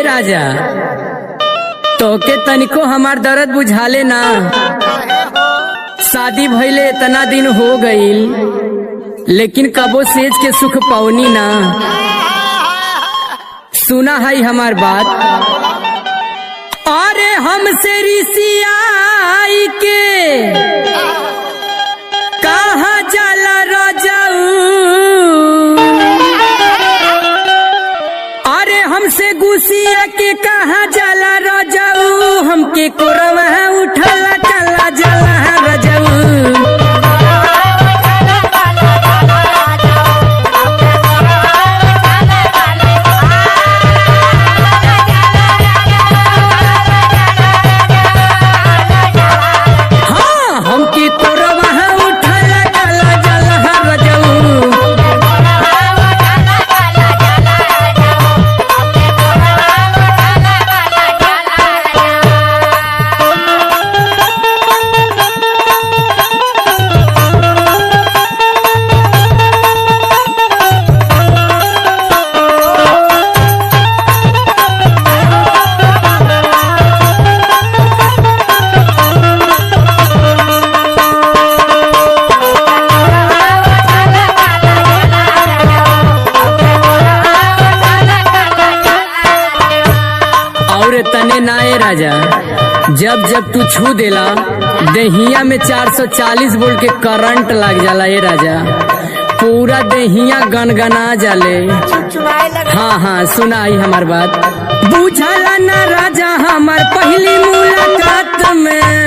राजा तोके तनिको हमार दर्द बुझाले ना। शादी भइले इतना दिन हो गईल लेकिन कबो सेज के सुख पाउनी ना। सुना है हमार बात। अरे हमसे रिसियाई के कहाँ जाला रजाऊ। अरे हमसे गुसिया के कहाँ जाला रजाऊ। हमके कोरवा उठला चला जाला रजाऊ। तने नाए राजा जब जब तू छू देला दहिया में 440 वोल्ट के करंट लग जाला। ए राजा पूरा दहिया गनगना जाले। हाँ हाँ सुनाई हमार बात। बुझाला ना राजा हमार पहली मुलाकात में।